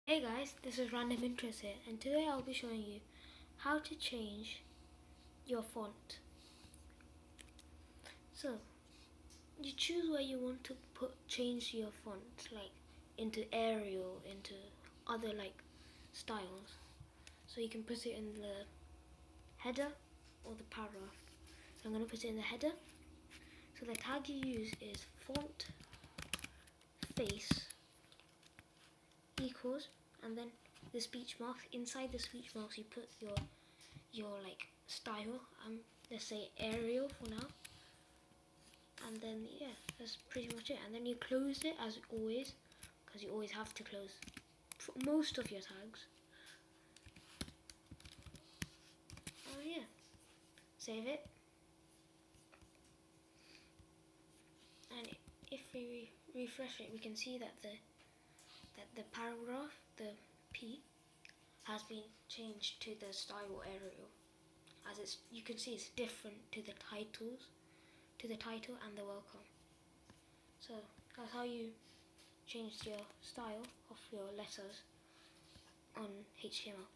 Hey guys, this is Random Interest here, and today I'll be showing you how to change your font. So, you choose where you want to change your font, like into Arial, into other styles. So you can put it in the header or the paragraph. So I'm going to put it in the header. So the tag you use is font face equals, and then the speech marks. Inside the speech marks you put your style. Let's say Arial for now, and then yeah, that's pretty much it. And then you close it as always, because you always have to close most of your tags. Oh yeah, save it, and if we refresh it, we can see that the paragraph, the P, has been changed to the style Arial. As you can see, it's different to the title and the welcome. So that's how you change your style of your letters on HTML.